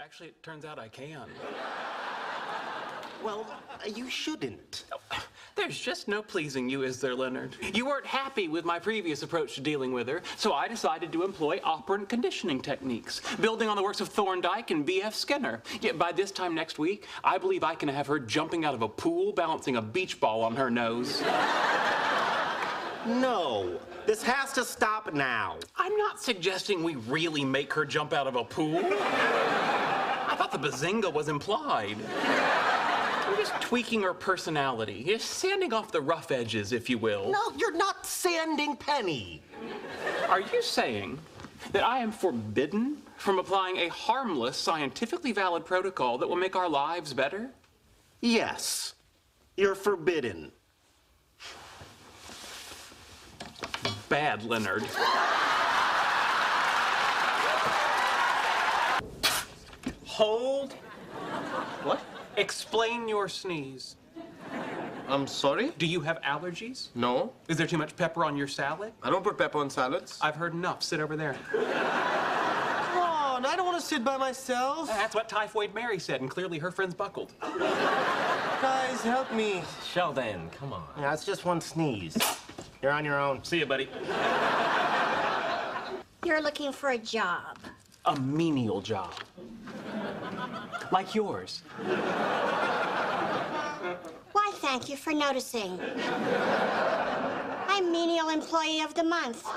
Actually, it turns out I can. Well, you shouldn't. There's just no pleasing you, is there, Leonard? You weren't happy with my previous approach to dealing with her, so I decided to employ operant conditioning techniques, building on the works of Thorndike and B.F. Skinner. Yet by this time next week, I believe I can have her jumping out of a pool, balancing a beach ball on her nose. No, this has to stop now. I'm not suggesting we really make her jump out of a pool. I thought the bazinga was implied. We're just tweaking her personality, just sanding off the rough edges, if you will. No, you're not sanding Penny. Are you saying that I am forbidden from applying a harmless, scientifically valid protocol that will make our lives better? Yes, you're forbidden. Bad, Leonard. Hold. What? Explain your sneeze. I'm sorry? Do you have allergies? No. Is there too much pepper on your salad? I don't put pepper on salads. I've heard enough. Sit over there. Come on, I don't want to sit by myself. That's what Typhoid Mary said, and clearly her friends buckled. Guys, help me. Sheldon, come on. Yeah, it's just one sneeze. You're on your own. See you, buddy. You're looking for a job. A menial job. Like yours. Why, thank you for noticing. I'm Menial Employee of the Month.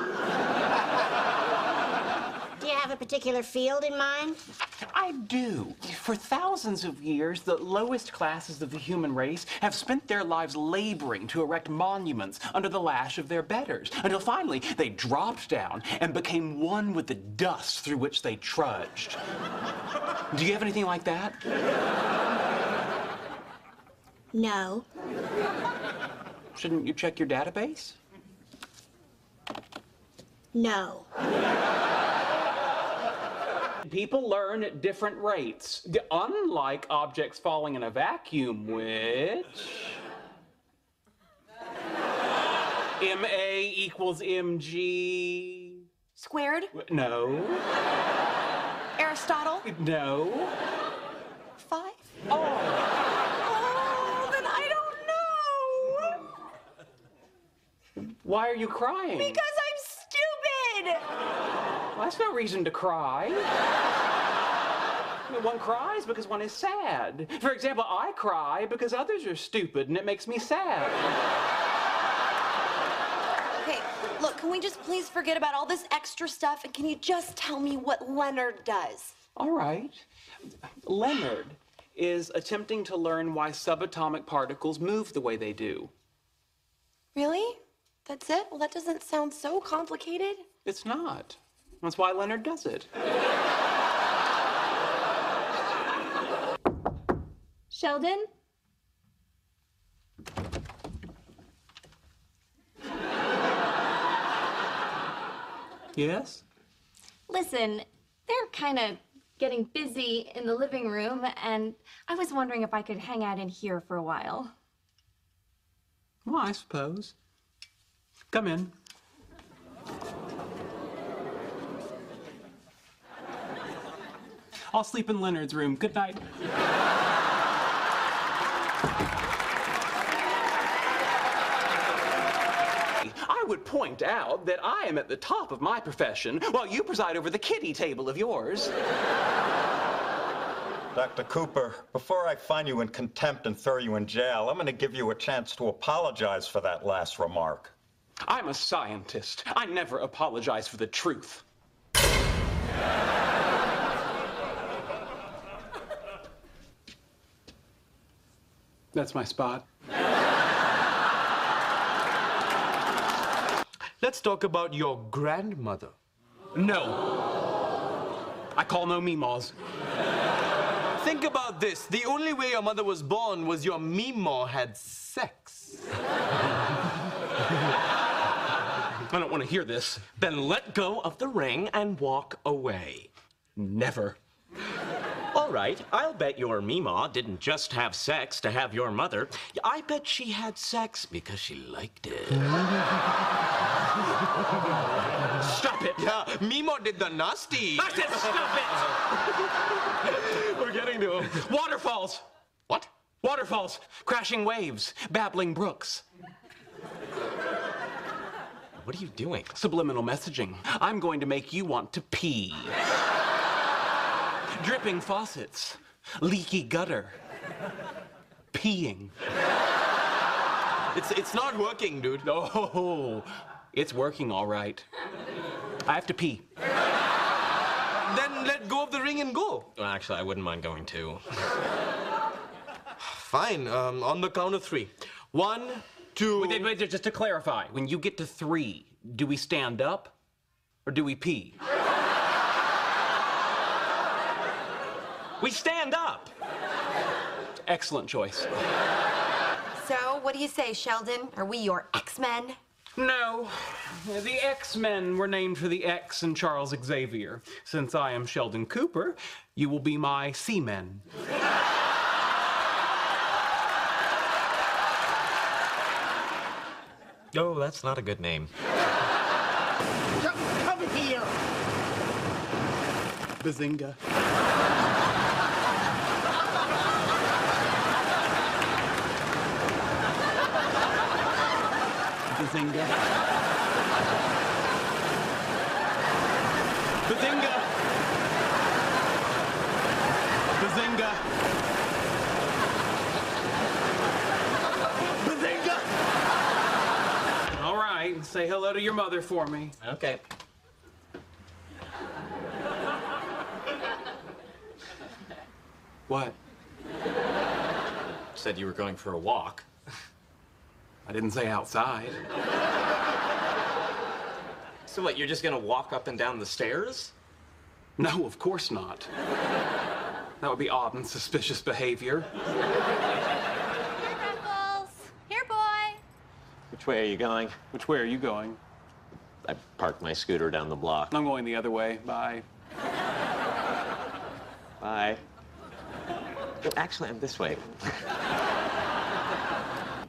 Do you have a particular field in mind? I do. For thousands of years, the lowest classes of the human race have spent their lives laboring to erect monuments under the lash of their betters, until finally they dropped down and became one with the dust through which they trudged. Do you have anything like that? No. Shouldn't you check your database? No. People learn at different rates, unlike objects falling in a vacuum, which... MA equals MG... Squared? No. Aristotle? No. 5? Oh. Oh, then I don't know. Why are you crying? Because I'm stupid. Well, that's no reason to cry. I mean, one cries because one is sad. For example, I cry because others are stupid and it makes me sad. Okay, look, can we just please forget about all this extra stuff and can you just tell me what Leonard does? All right. Leonard is attempting to learn why subatomic particles move the way they do. Really? That's it? Well, that doesn't sound so complicated. It's not. That's why Leonard does it. Sheldon? Yes? Listen, they're kind of getting busy in the living room, and I was wondering if I could hang out in here for a while. Well, I suppose. Come in. I'll sleep in Leonard's room. Good night. I would point out that I am at the top of my profession while you preside over the kiddie table of yours. Dr. Cooper, before I find you in contempt and throw you in jail, I'm going to give you a chance to apologize for that last remark. I'm a scientist. I never apologize for the truth. That's my spot. Let's talk about your grandmother. No. I call no meemaws. Think about this. The only way your mother was born was your meemaw had sex. I don't want to hear this. Then let go of the ring and walk away. Never. All right, I'll bet your meemaw didn't just have sex to have your mother. I bet she had sex because she liked it. Stop it! Yeah, meemaw did the nasty. I said stop it! going to? Waterfalls! What? Waterfalls! Crashing waves, babbling brooks. What are you doing? Subliminal messaging. I'm going to make you want to pee. Dripping faucets, leaky gutter, peeing. It's not working, dude. Oh, it's working all right. I have to pee. Then let go of the ring and go. Well, actually, I wouldn't mind going too. Fine, on the count of 3. 1, 2... Wait, just to clarify, when you get to 3, do we stand up or do we pee? We stand up! Excellent choice. So, what do you say, Sheldon? Are we your X-Men? No, the X-Men were named for the X in Charles Xavier. Since I am Sheldon Cooper, you will be my C-Men. Oh, that's not a good name. Come here. Bazinga. Bazinga. Bazinga. Bazinga. Bazinga. All right, say hello to your mother for me. Okay. What? Said you were going for a walk. I didn't say outside. So what, you're just gonna walk up and down the stairs? No, of course not. That would be odd and suspicious behavior. Here, Ruffles. Here, boy. Which way are you going? Which way are you going? I parked my scooter down the block. I'm going the other way. Bye. Bye. Well, actually, I'm this way.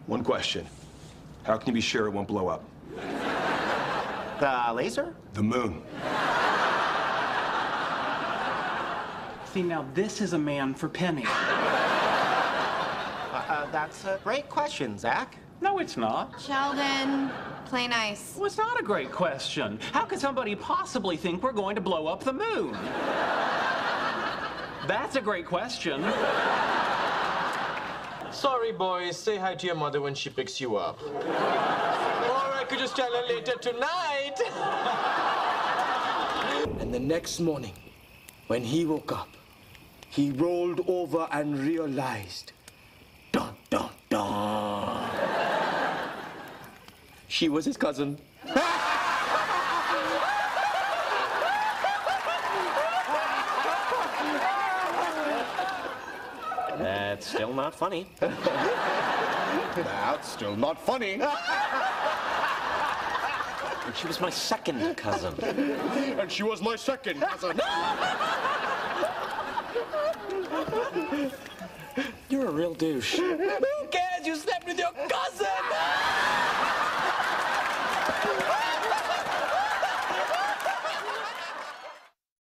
One question. How can you be sure it won't blow up? The laser? The moon. See, now this is a man for Penny. That's a great question, Zach. No, it's not. Sheldon, play nice. Well, it's not a great question. How could somebody possibly think we're going to blow up the moon? That's a great question. Sorry, boys. Say hi to your mother when she picks you up. Or I could just tell her later tonight. And the next morning, when he woke up, he rolled over and realized, dun, dun, dun. She was his cousin. That's still not funny. That's still not funny. And she was my second cousin. And she was my second cousin. You're a real douche. Who cares? You slept with your cousin!